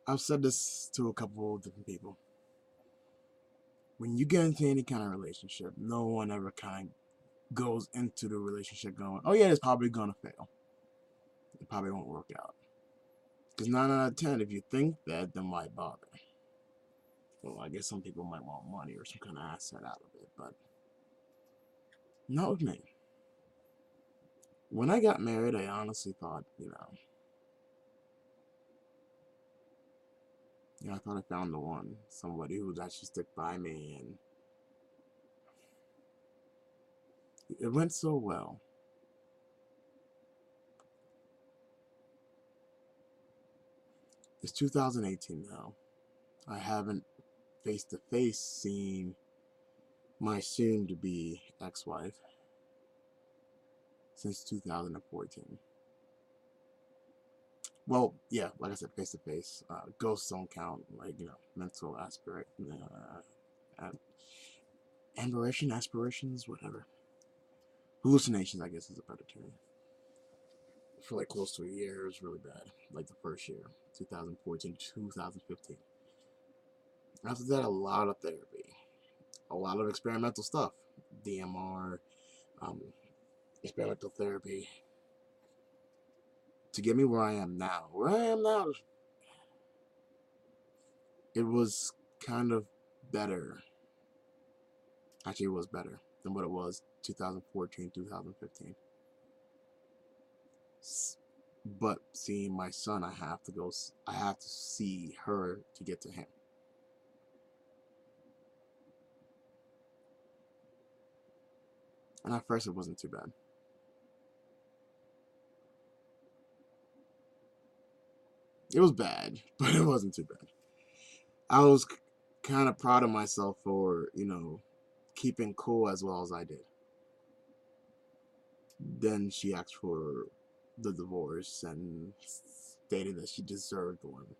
I've said this to a couple of different people. When you get into any kind of relationship, no one ever kind of goes into the relationship going, "Oh yeah, it's probably gonna fail. It probably won't work out." Because 9 out of 10, if you think that, then why bother? Well, I guess some people might want money or some kind of asset out of it, but not with me. When I got married, I honestly thought, I thought I found the one, somebody who would actually stick by me, and it went so well. It's 2018 now. I haven't face to face seen my soon to be ex wife since 2014. Well, yeah, like I said, face to face. Ghosts don't count, like, mental aspirate, aspirations, whatever. Hallucinations, I guess, is a better term. For like close to a year, it was really bad. Like the first year, 2014, 2015. After that, a lot of therapy, a lot of experimental stuff, DMR, um, experimental therapy, to get me where I am now. Where I am now, it was kind of better. Actually, it was better than what it was 2014, 2015. But seeing my son, I have to see her to get to him. And at first, it wasn't too bad. It was bad, but it wasn't too bad. I was kind of proud of myself for, keeping cool as well as I did. Then she asked for the divorce and stated that she deserved one.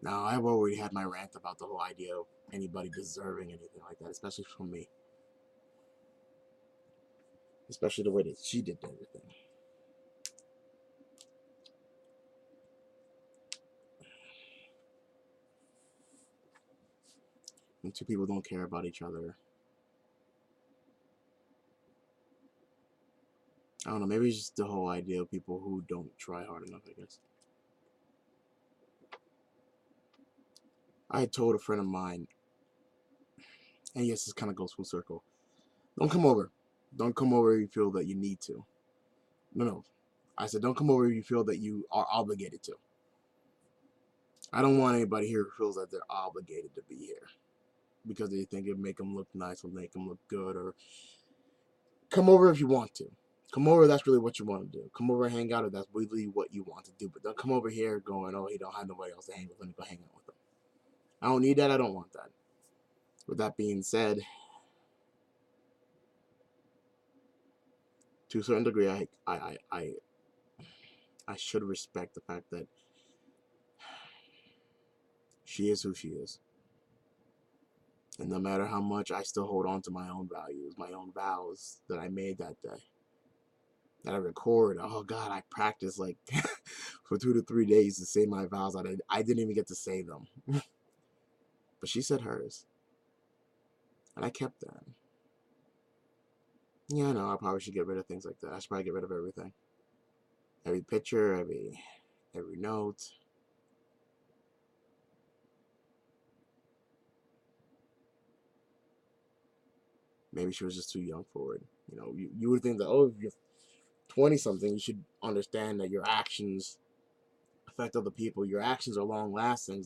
Now, I've already had my rant about the whole idea of anybody deserving anything like that, especially from me. Especially the way that she did everything. When two people don't care about each other, I don't know, maybe it's just the whole idea of people who don't try hard enough, I guess. I had told a friend of mine, and yes, this kind of goes full circle. Don't come over. Don't come over if you feel that you need to. No, no. I said, don't come over if you feel that you are obligated to. I don't want anybody here who feels that they're obligated to be here because they think it'll make them look nice or make them look good. Or come over if you want to. Come over, that's really what you want to do. Come over and hang out if that's really what you want to do. But don't come over here going, oh, he don't have nobody else to hang with. Let me go hang out with him. I don't need that. I don't want that. With that being said, to a certain degree, I should respect the fact that she is who she is. And no matter how much I still hold on to my own values, my own vows that I made that day, that I record. Oh God, I practiced like for 2 to 3 days to say my vows. I didn't even get to say them, but she said hers, and I kept that. Yeah, I know. I probably should get rid of things like that. I should probably get rid of everything, every picture, every note. Maybe she was just too young for it. You would think that, oh, if you're 20 something, you should understand that your actions affect other people. Your actions are long lasting.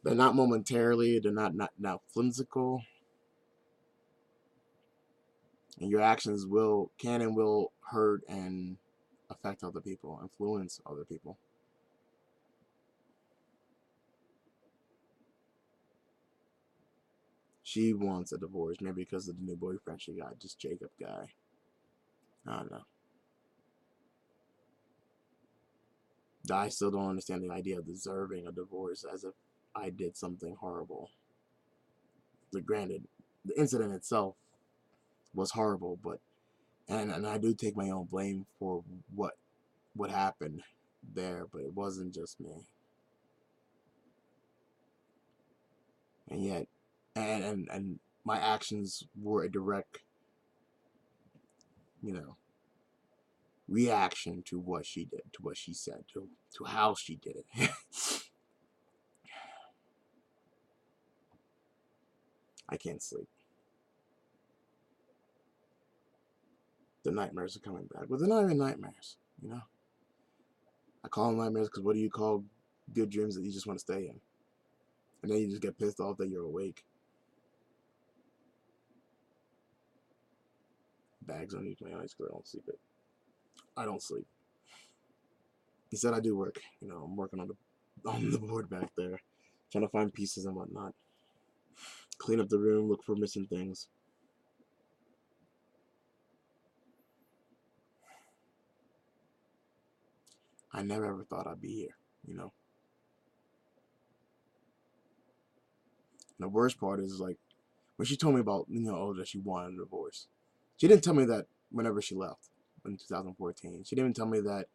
They're not momentarily. They're not whimsical. And your actions can and will hurt and affect other people, influence other people. She wants a divorce, maybe because of the new boyfriend she got, just Jacob guy. I don't know. I still don't understand the idea of deserving a divorce as if I did something horrible. But granted, the incident itself was horrible, but and I do take my own blame for what happened there, but it wasn't just me. And yet, and my actions were a direct, you know, reaction to what she did, to what she said, to how she did it. I can't sleep. The nightmares are coming back. But they're not even nightmares, you know? I call them nightmares because what do you call good dreams that you just want to stay in? And then you just get pissed off that you're awake. Bags underneath my eyes because I don't sleep it. I don't sleep. Instead, I do work. You know, I'm working on the board back there, trying to find pieces and whatnot. Clean up the room, look for missing things. I never ever thought I'd be here, you know. And the worst part is like when she told me about, you know, oh, that she wanted a divorce. She didn't tell me that whenever she left in 2014. She didn't even tell me that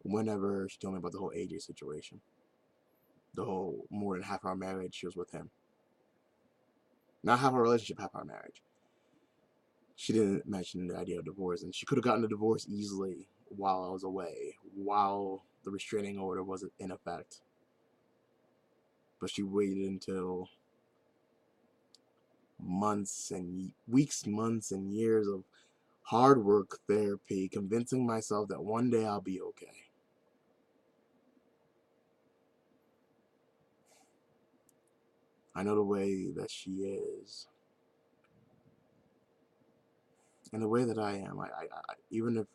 whenever she told me about the whole AJ situation. The whole more than half our marriage, she was with him. Not half our relationship, half our marriage. She didn't mention the idea of divorce, and she could have gotten a divorce easily while I was away, while the restraining order was in effect. But she waited until months and weeks, months and years of hard work, therapy, convincing myself that one day I'll be okay. I know the way that she is, and the way that I am. Even if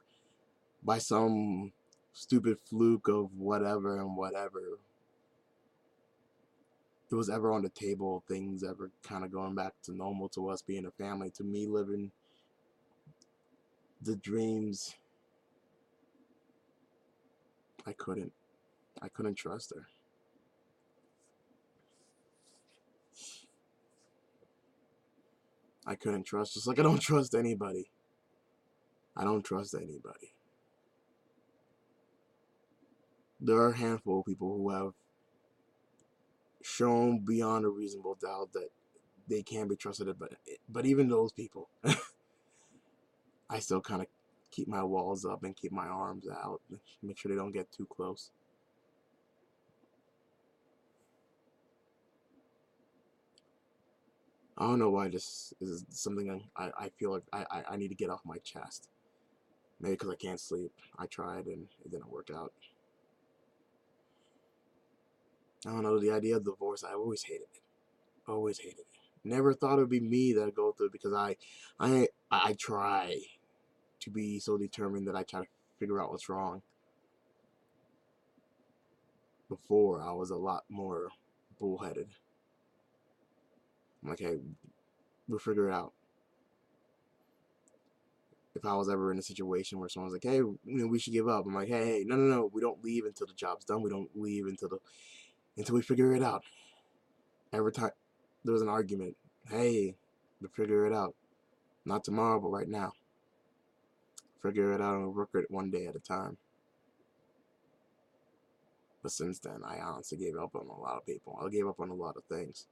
by some stupid fluke of whatever and whatever, it was ever on the table, things ever kind of going back to normal, to us being a family, to me living the dreams, I couldn't. I couldn't trust her. I couldn't trust, just like I don't trust anybody. I don't trust anybody. There are a handful of people who have shown beyond a reasonable doubt that they can be trusted, but even those people, I still kind of keep my walls up and keep my arms out, make sure they don't get too close. I don't know why this is something I feel like I need to get off my chest. Maybe because I can't sleep. I tried and it didn't work out. I don't know, the idea of divorce, I always hated it. Always hated it. Never thought it would be me that would go through it because I try to be so determined that I try to figure out what's wrong. Before, I was a lot more bullheaded. I'm like, hey, we'll figure it out. If I was ever in a situation where someone's like, hey, we should give up, I'm like, hey, no, we don't leave until the job's done. We don't leave until we figure it out. Every time there was an argument, hey, we'll figure it out. Not tomorrow, but right now. Figure it out and work it one day at a time. But since then, I honestly gave up on a lot of people. I gave up on a lot of things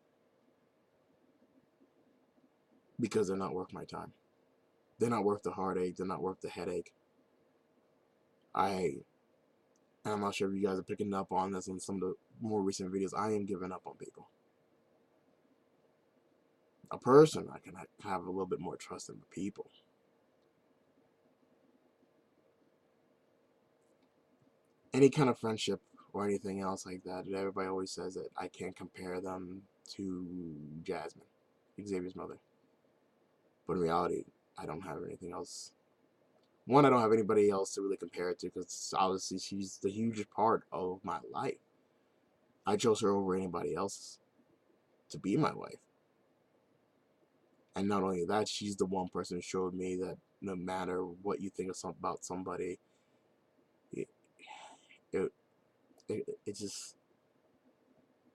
because they're not worth my time. They're not worth the heartache. They're not worth the headache. I'm not sure if you guys are picking up on this in some of the more recent videos. I am giving up on people. A person, I can have a little bit more trust in the people. Any kind of friendship or anything else like that, everybody always says that I can't compare them to Jasmine, Xavier's mother. But in reality, I don't have anything else. One, I don't have anybody else to really compare it to because obviously she's the hugest part of my life. I chose her over anybody else to be my wife. And not only that, she's the one person who showed me that no matter what you think about somebody, it, it, it just,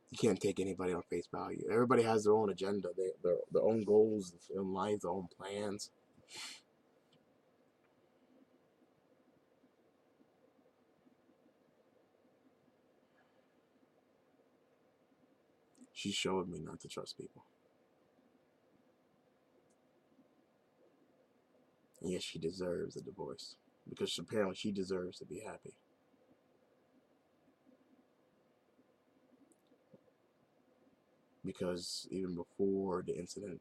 you can't take anybody on face value. Everybody has their own agenda, their own goals in life, their own plans. She showed me not to trust people. And yes, she deserves a divorce. Because apparently she deserves to be happy. Because even before the incident,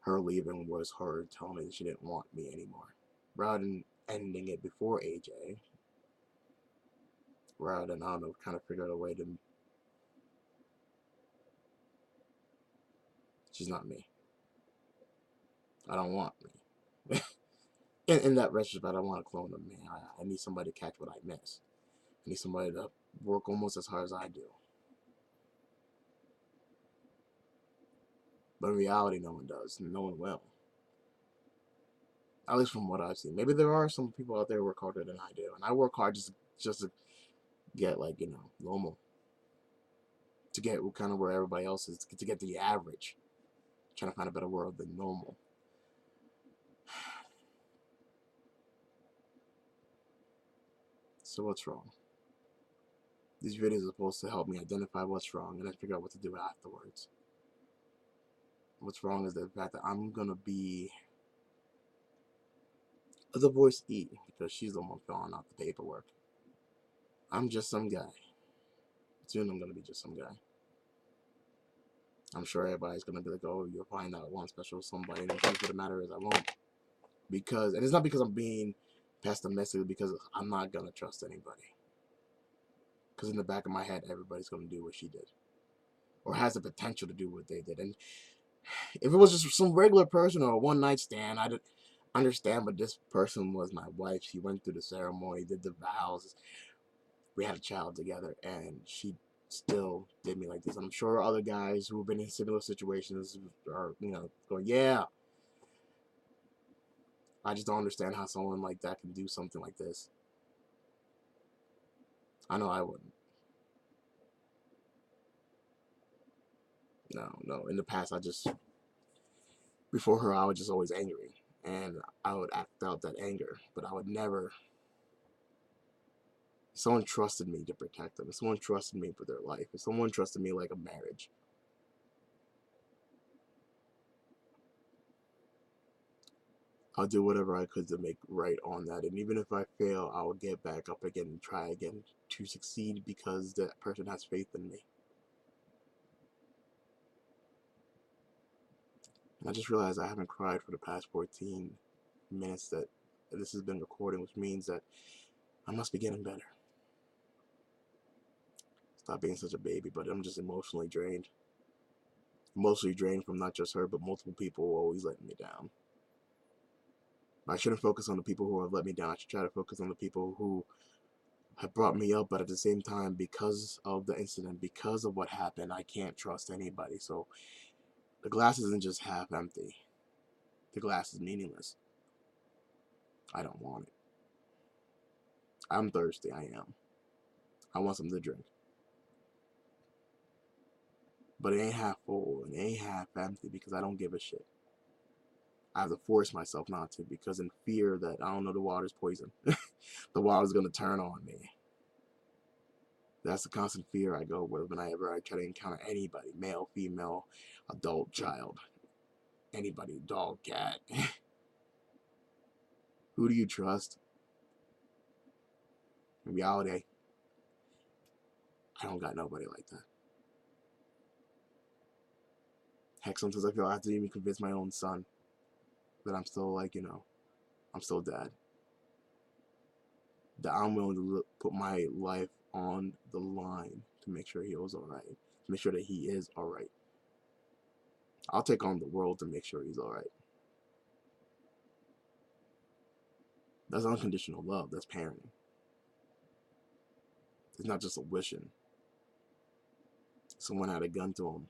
her leaving was her telling me that she didn't want me anymore. Rather than ending it before AJ, rather than, I don't know, kind of figure out a way to. She's not me. I don't want me. in that retrospect, I don't want to clone of me. I need somebody to catch what I miss. I need somebody to work almost as hard as I do. But in reality, no one does. No one will. At least from what I've seen. Maybe there are some people out there who work harder than I do. And I work hard just to get, like, normal. To get kind of where everybody else is. To get the average. Trying to find a better world than normal. So what's wrong? These videos are supposed to help me identify what's wrong and then figure out what to do afterwards. What's wrong is the fact that I'm going to be a divorcee because she's the one filling out the paperwork. I'm just some guy. Soon I'm going to be just some guy. I'm sure everybody's going to be like, oh, you'll find out one special somebody. And the truth of the matter is I won't. And it's not because I'm being pessimistic, because I'm not going to trust anybody. Because in the back of my head, everybody's going to do what she did. Or has the potential to do what they did. And if it was just some regular person or a one-night stand, I'd understand, but this person was my wife. She went through the ceremony, did the vows. We had a child together, and she still did me like this. I'm sure other guys who have been in similar situations are, going, yeah. I just don't understand how someone like that can do something like this. I know I wouldn't. No. In the past, before her, I was just always angry. And I would act out that anger, but I would never. If someone trusted me to protect them, if someone trusted me for their life, if someone trusted me like a marriage, I'll do whatever I could to make right on that. And even if I fail, I will get back up again and try again to succeed because that person has faith in me. And I just realized I haven't cried for the past 14 minutes that this has been recording, which means that I must be getting better. Stop being such a baby, but I'm just emotionally drained. Emotionally drained from not just her, but multiple people who always letting me down. I shouldn't focus on the people who have let me down. I should try to focus on the people who have brought me up, but at the same time, because of the incident, because of what happened, I can't trust anybody. So the glass isn't just half empty. The glass is meaningless. I don't want it. I'm thirsty. I am. I want something to drink. But it ain't half full and it ain't half empty because I don't give a shit. I have to force myself not to because in fear that, I don't know, the water's poison. The water's going to turn on me. That's the constant fear I go with whenever I try to encounter anybody, male, female, adult, child, anybody, dog, cat. Who do you trust? In reality, I don't got nobody like that. Heck, sometimes I feel I have to even convince my own son that I'm still I'm still dad. That I'm willing to put my life on the line to make sure he was alright. To make sure that he is alright. I'll take on the world to make sure he's alright. That's unconditional love. That's parenting. It's not just a wishing. Someone had a gun to him.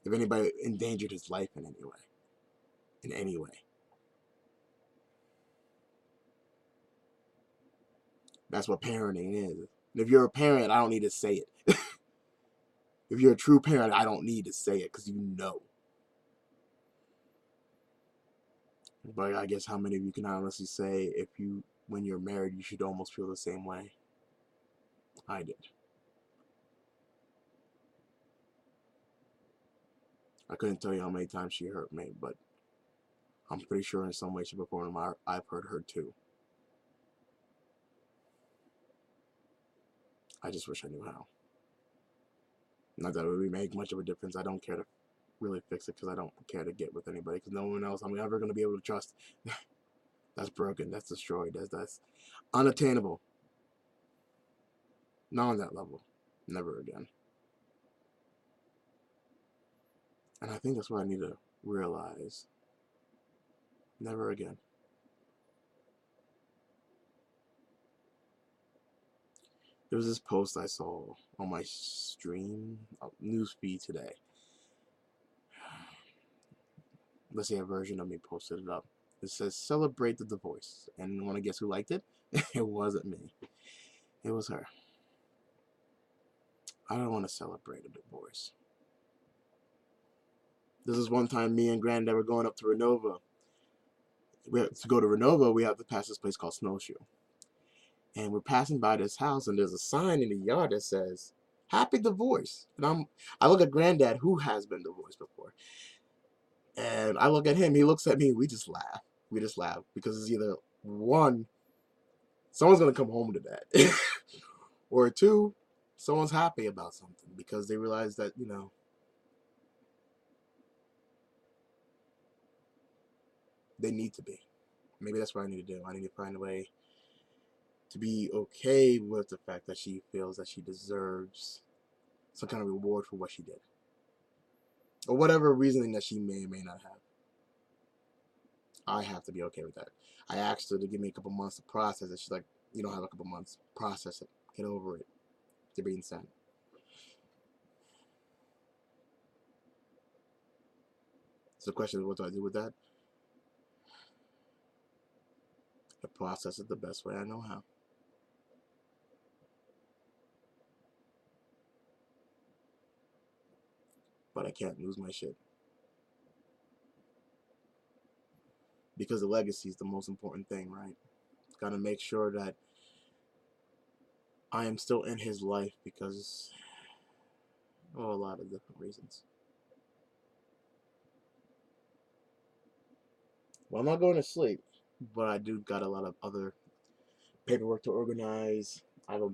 If anybody endangered his life in any way. That's what parenting is. And if you're a parent, I don't need to say it. If you're a true parent, I don't need to say it because you know. But I guess how many of you can honestly say when you're married, you should almost feel the same way? I did. I couldn't tell you how many times she hurt me, but I'm pretty sure in some way, shape, or form I've hurt her too. I just wish I knew how. Not that it would make much of a difference. I don't care to really fix it because I don't care to get with anybody because no one else I'm ever going to be able to trust. That's broken. That's destroyed. That's unattainable. Not on that level. Never again. And I think that's what I need to realize. Never again. There was this post I saw on my stream news feed today. Let's say a version of me posted it up. It says celebrate the divorce. And want to guess who liked it? It wasn't me. It was her. I don't want to celebrate a divorce. This is one time me and Granddad were going up to Renova. To go to Renova, we have to pass this place called Snowshoe. And we're passing by this house, and there's a sign in the yard that says, Happy Divorce. And I look at Granddad, who has been divorced before. And I look at him, he looks at me, we just laugh. We just laugh. Because it's either, one, someone's going to come home to that. Or two, someone's happy about something. Because they realize that, they need to be. Maybe that's what I need to do. I need to find a way to be okay with the fact that she feels that she deserves some kind of reward for what she did. Or whatever reasoning that she may or may not have. I have to be okay with that. I asked her to give me a couple months to process it. She's like, you don't have a couple months. Process it. Get over it. You're being sent. So the question is, what do I do with that? I process it the best way I know how. But I can't lose my shit. Because the legacy is the most important thing, right? Gotta make sure that I am still in his life because, a lot of different reasons. Well, I'm not going to sleep, but I do got a lot of other paperwork to organize. I have a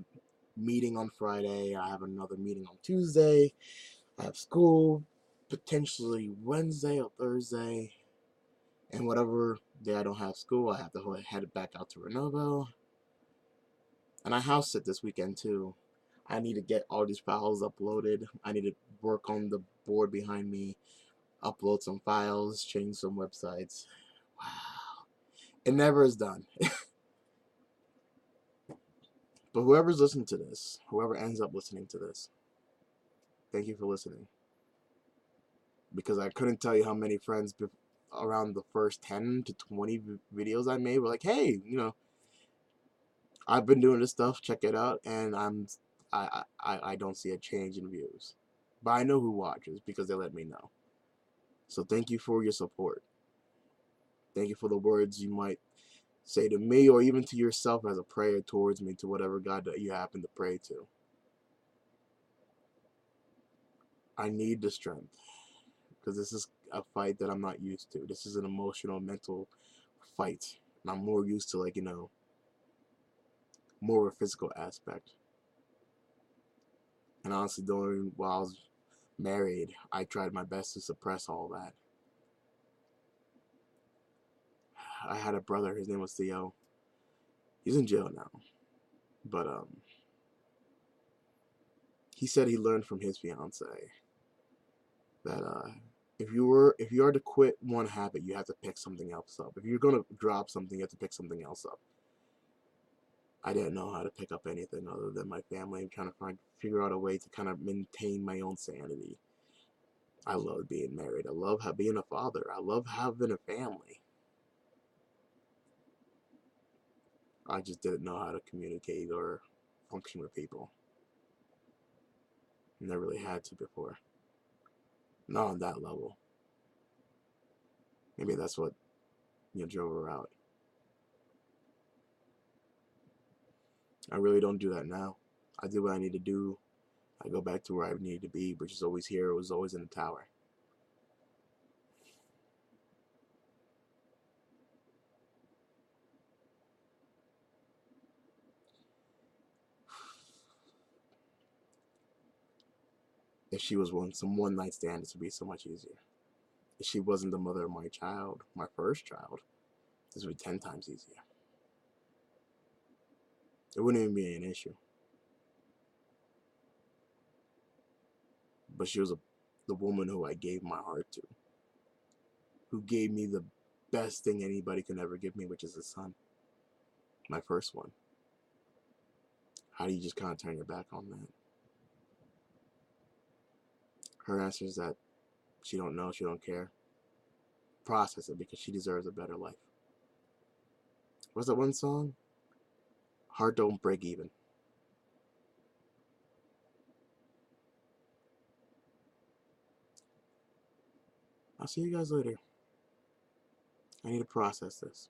meeting on Friday. I have another meeting on Tuesday. I have school potentially Wednesday or Thursday. And whatever day I don't have school, I have to head back out to Renovo. And I house sit this weekend too. I need to get all these files uploaded. I need to work on the board behind me, upload some files, change some websites. Wow. It never is done. But whoever's listening to this, whoever ends up listening to this, thank you for listening. Because I couldn't tell you how many friends around the first 10 to 20 videos I made were like, hey, I've been doing this stuff, check it out, and I don't see a change in views. But I know who watches because they let me know. So thank you for your support. Thank you for the words you might say to me or even to yourself as a prayer towards me, to whatever God that you happen to pray to. I need the strength because this is a fight that I'm not used to. This is an emotional, mental fight. And I'm more used to, more of a physical aspect. And honestly, while I was married, I tried my best to suppress all that. I had a brother, his name was Theo. He's in jail now. But he said he learned from his fiance that if you are to quit one habit, you have to pick something else up. If you're gonna drop something, you have to pick something else up. I didn't know how to pick up anything other than my family. I'm trying to figure out a way to kind of maintain my own sanity. I love being married. I love being a father. I love having a family. I just didn't know how to communicate or function with people. Never really had to before. Not on that level. Maybe that's what drove her out. I really don't do that now. I did what I need to do. I go back to where I needed to be, which is always here. It was always in the tower. If she was some one night stand, this would be so much easier. If she wasn't the mother of my child, my first child, this would be 10 times easier. It wouldn't even be an issue. But she was the woman who I gave my heart to, who gave me the best thing anybody can ever give me, which is a son. My first one. How do you just kind of turn your back on that? Her answer is that she don't know, she don't care. Process it, because she deserves a better life. What's that one song? Heart don't break even. I'll see you guys later. I need to process this.